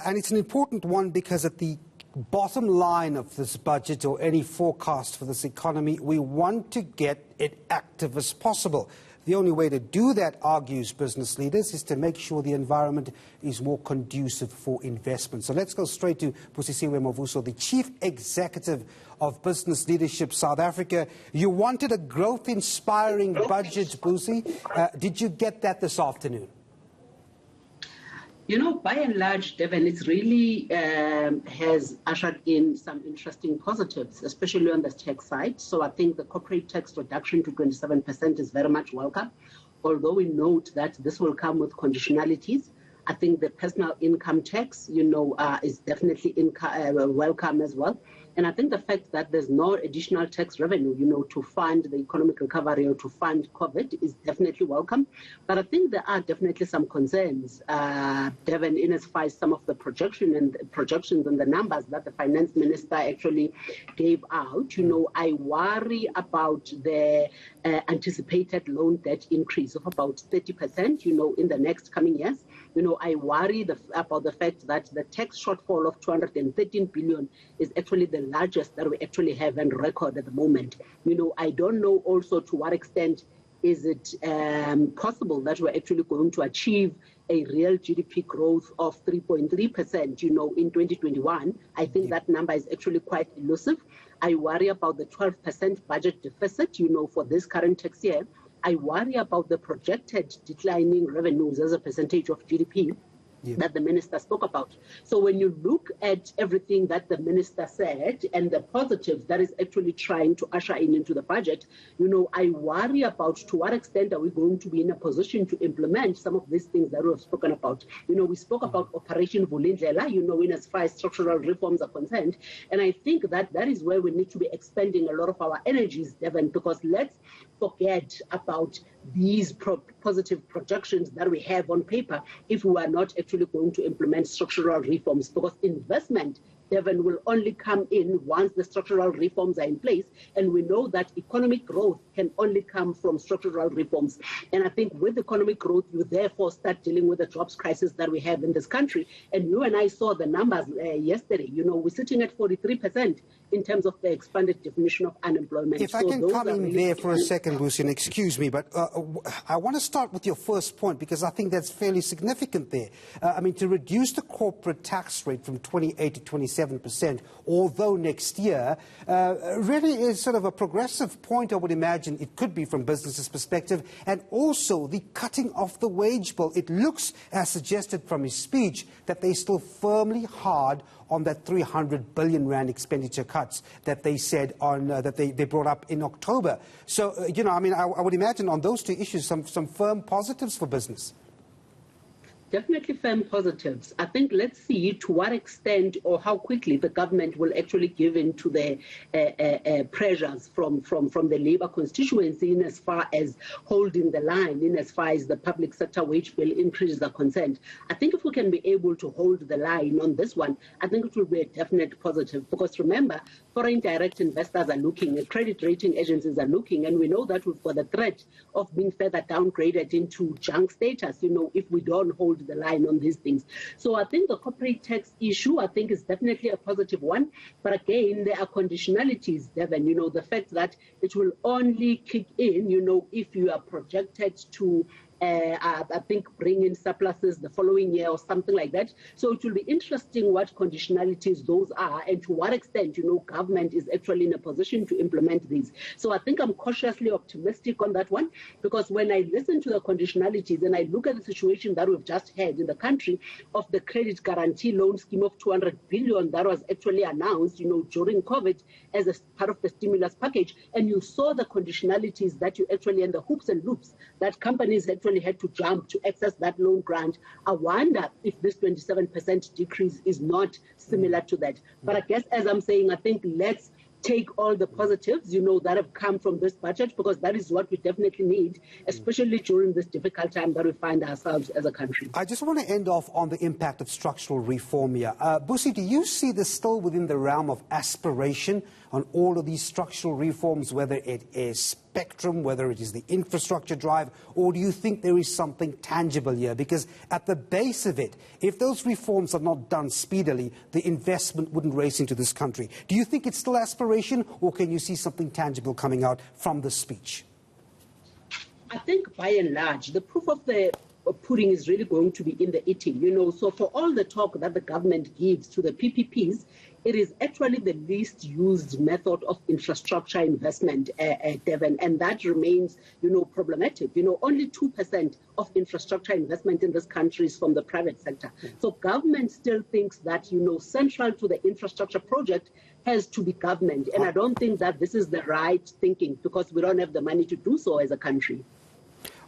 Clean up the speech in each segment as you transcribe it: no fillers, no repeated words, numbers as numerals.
And it's an important one because at the bottom line of this budget or any forecast for this economy, we want to get it active as possible. The only way to do that, argues business leaders, is to make sure the environment is more conducive for investment. So let's go straight to Busisiwe Mavuso, the Chief Executive of Business Leadership South Africa. You wanted a growth-inspiring budget, Busi. Did you get that this afternoon? You know, by and large, Devin, it really has ushered in some interesting positives, especially on the tax side. So I think the corporate tax reduction to 27% is very much welcome. Although we note that this will come with conditionalities, I think the personal income tax, is definitely welcome as well. And I think the fact that there's no additional tax revenue, to fund the economic recovery or to fund COVID is definitely welcome. But I think there are definitely some concerns, Devin, in as far as some of the projections and the numbers that the finance minister actually gave out. I worry about the anticipated loan debt increase of about 30%, in the next coming years. I worry about the fact that the tax shortfall of 213 billion is actually the largest that we actually have on record at the moment. I don't know also to what extent is it possible that we're actually going to achieve a real GDP growth of 3.3%, in 2021. I think that number is actually quite elusive. I worry about the 12% budget deficit, for this current tax year. I worry about the projected declining revenues as a percentage of GDP that the minister spoke about. So when you look at everything that the minister said and the positives that is actually trying to usher into the budget, I worry about to what extent are we going to be in a position to implement some of these things that we have spoken about. We spoke about Operation Vulindlela, in as far as structural reforms are concerned. And I think that is where we need to be expending a lot of our energies, Devin, because let's forget about these positive projections that we have on paper if we are not actually going to implement structural reforms, because investment, Devin, will only come in once the structural reforms are in place. And we know that economic growth can only come from structural reforms. And I think with economic growth, you therefore start dealing with the jobs crisis that we have in this country. And you and I saw the numbers yesterday. We're sitting at 43% in terms of the expanded definition of unemployment. If I can come in there for a second, Lucian, excuse me, but I want to start with your first point because I think that's fairly significant there. To reduce the corporate tax rate from 28 to 27%, although next year, really is sort of a progressive point, I would imagine it could be from businesses' perspective, and also the cutting off the wage bill. It looks, as suggested from his speech, that they're still firmly hard on that 300 billion rand expenditure cuts that they said that they brought up in October. So, I would imagine on those two issues, some firm positives for business. Definitely firm positives. I think let's see to what extent or how quickly the government will actually give in to the pressures from the labour constituency in as far as holding the line, in as far as the public sector wage bill increases are concerned. I think if we can be able to hold the line on this one, I think it will be a definite positive. Because remember, foreign direct investors are looking, credit rating agencies are looking, and we know that we've got the threat of being further downgraded into junk status, if we don't hold the line on these things. So I think the corporate tax issue, I think, is definitely a positive one. But again, there are conditionalities, Devin, the fact that it will only kick in, if you are projected to I think bring in surpluses the following year or something like that. So it will be interesting what conditionalities those are and to what extent, government is actually in a position to implement these. So I think I'm cautiously optimistic on that one, because when I listen to the conditionalities and I look at the situation that we've just had in the country of the credit guarantee loan scheme of 200 billion that was actually announced, during COVID as a part of the stimulus package, and you saw the conditionalities that you actually, and the hoops and loops that companies actually had to jump to access that loan grant. I wonder if this 27% decrease is not similar to that. But I guess, as I'm saying, I think let's take all the positives, that have come from this budget, because that is what we definitely need, especially during this difficult time that we find ourselves as a country. I just want to end off on the impact of structural reform here. Busi, do you see this still within the realm of aspiration on all of these structural reforms, whether it is spectrum, whether it is the infrastructure drive, or do you think there is something tangible here? Because at the base of it, if those reforms are not done speedily, the investment wouldn't race into this country. Do you think it's still aspiration, or can you see something tangible coming out from this speech? I think by and large, the proof of the pudding is really going to be in the eating, So for all the talk that the government gives to the PPPs, it is actually the least used method of infrastructure investment, Devon, and that remains, problematic. Only 2% of infrastructure investment in this country is from the private sector. So government still thinks that, central to the infrastructure project has to be government. And I don't think that this is the right thinking because we don't have the money to do so as a country.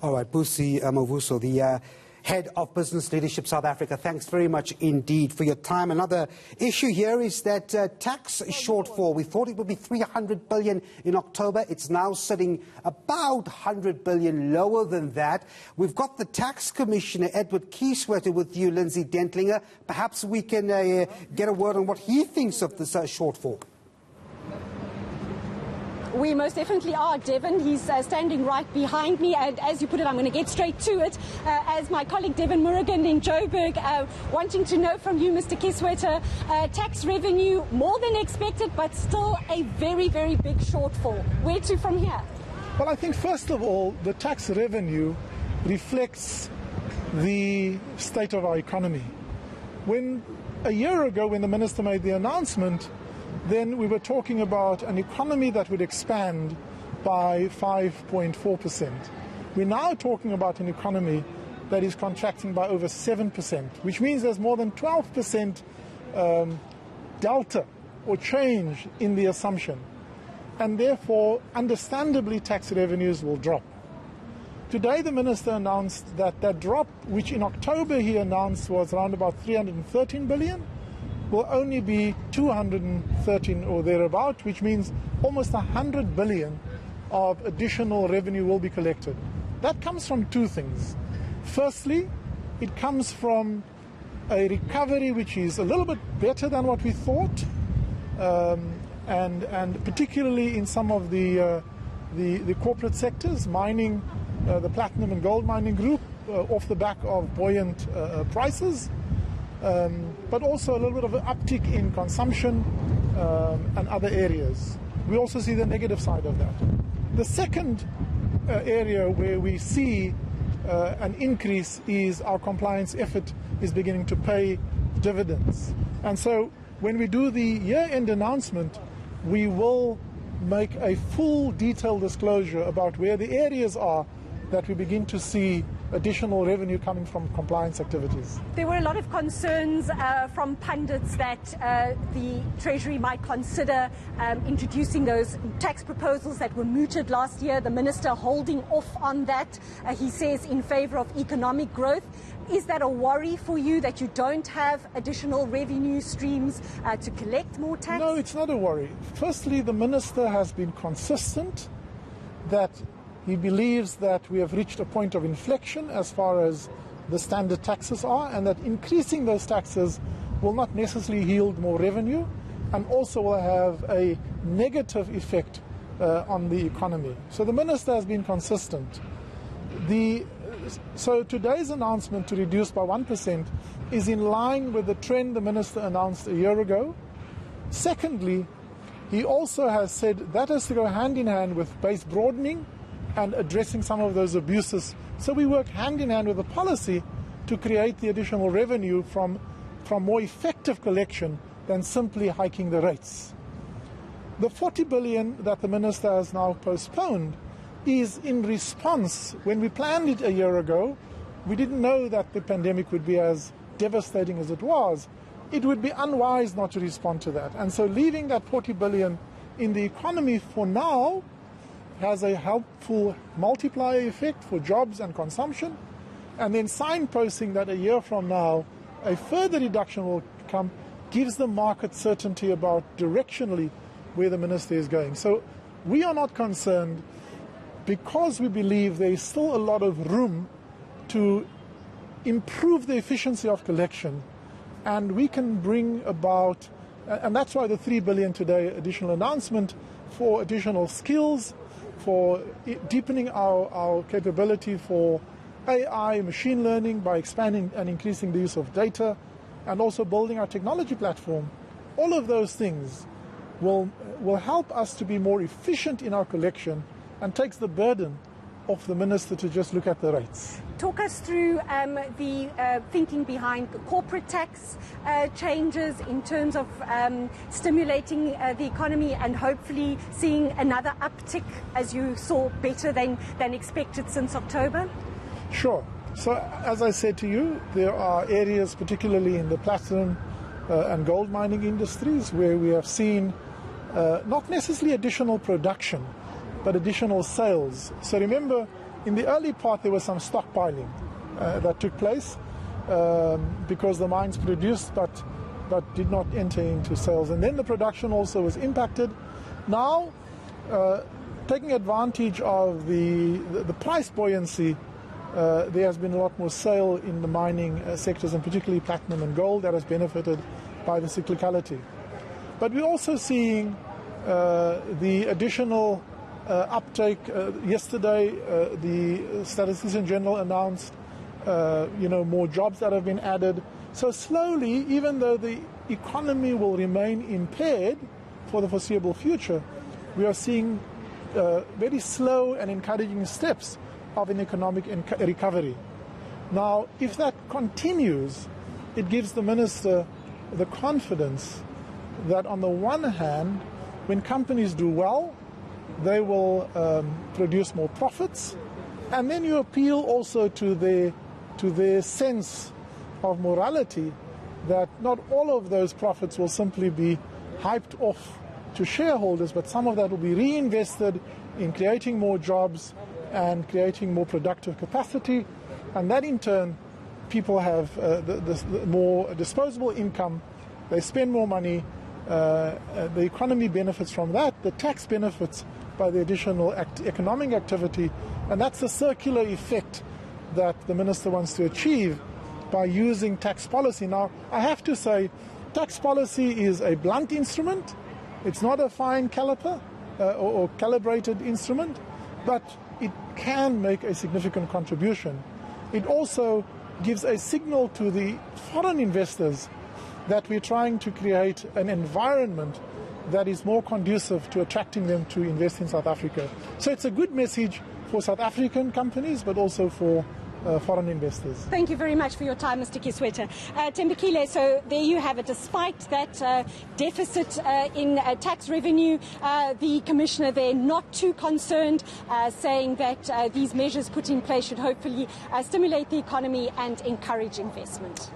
All right, Busi Mavuso, the Head of Business Leadership South Africa, thanks very much indeed for your time. Another issue here is that tax shortfall. We thought it would be 300 billion in October. It's now sitting about 100 billion lower than that. We've got the Tax Commissioner, Edward Kieswetter, with you, Lindsay Dentlinger. Perhaps we can get a word on what he thinks of this shortfall. We most definitely are, Devon. He's standing right behind me, and as you put it, I'm going to get straight to it. As my colleague Devon Murrigan in Joburg, wanting to know from you, Mr. Kieswetter, tax revenue more than expected, but still a very, very big shortfall. Where to from here? Well, I think first of all, the tax revenue reflects the state of our economy. A year ago, when the minister made the announcement, then we were talking about an economy that would expand by 5.4%. We're now talking about an economy that is contracting by over 7%, which means there's more than 12% delta or change in the assumption. And therefore, understandably, tax revenues will drop. Today, the minister announced that that drop, which in October he announced was around about 313 billion, will only be 213 or thereabout, which means almost 100 billion of additional revenue will be collected. That comes from two things. Firstly, it comes from a recovery which is a little bit better than what we thought, and particularly in some of the corporate sectors, mining, the platinum and gold mining group, off the back of buoyant prices. But also a little bit of an uptick in consumption and other areas. We also see the negative side of that. The second area where we see an increase is our compliance effort is beginning to pay dividends. And so when we do the year-end announcement, we will make a full detailed disclosure about where the areas are that we begin to see additional revenue coming from compliance activities. There were a lot of concerns from pundits that the Treasury might consider introducing those tax proposals that were mooted last year. The minister holding off on that, he says, in favour of economic growth. Is that a worry for you that you don't have additional revenue streams to collect more tax? No, it's not a worry. Firstly, the minister has been consistent that he believes that we have reached a point of inflection as far as the standard taxes are, and that increasing those taxes will not necessarily yield more revenue and also will have a negative effect on the economy. So the minister has been consistent. So today's announcement to reduce by 1% is in line with the trend the minister announced a year ago. Secondly, he also has said that has to go hand in hand with base broadening and addressing some of those abuses. So we work hand in hand with the policy to create the additional revenue from more effective collection than simply hiking the rates. The 40 billion that the minister has now postponed is in response. When we planned it a year ago, we didn't know that the pandemic would be as devastating as it was. It would be unwise not to respond to that. And so leaving that 40 billion in the economy for now has a helpful multiplier effect for jobs and consumption, and then signposting that a year from now a further reduction will come gives the market certainty about directionally where the minister is going. So we are not concerned because we believe there is still a lot of room to improve the efficiency of collection, and we can bring about, and that's why the 3 billion today additional announcement for additional skills, for deepening our capability for AI, machine learning, by expanding and increasing the use of data, and also building our technology platform. All of those things will help us to be more efficient in our collection and takes the burden off the minister to just look at the rates. Talk us through the thinking behind the corporate tax changes in terms of stimulating the economy and hopefully seeing another uptick, as you saw, better than expected since October? Sure. So, as I said to you, there are areas, particularly in the platinum and gold mining industries, where we have seen not necessarily additional production, but additional sales. So remember, in the early part there was some stockpiling that took place because the mines produced but did not enter into sales. And then the production also was impacted. Now, taking advantage of the price buoyancy, there has been a lot more sale in the mining sectors, and particularly platinum and gold, that has benefited by the cyclicality. But we're also seeing the additional uptake. Yesterday, the Statistician General announced, more jobs that have been added. So slowly, even though the economy will remain impaired for the foreseeable future, we are seeing very slow and encouraging steps of an economic recovery. Now, if that continues, it gives the minister the confidence that on the one hand, when companies do well, they will produce more profits, and then you appeal also to their sense of morality, that not all of those profits will simply be hyped off to shareholders, but some of that will be reinvested in creating more jobs and creating more productive capacity, and that in turn, people have the more disposable income, they spend more money, the economy benefits from that, the tax benefits by the additional economic activity, and that's the circular effect that the minister wants to achieve by using tax policy. Now, I have to say, tax policy is a blunt instrument. It's not a fine caliper or calibrated instrument, but it can make a significant contribution. It also gives a signal to the foreign investors that we're trying to create an environment that is more conducive to attracting them to invest in South Africa. So it's a good message for South African companies, but also for foreign investors. Thank you very much for your time, Mr. Kisweta. Tembekile, so there you have it. Despite that deficit in tax revenue, the Commissioner there not too concerned, saying that these measures put in place should hopefully stimulate the economy and encourage investment.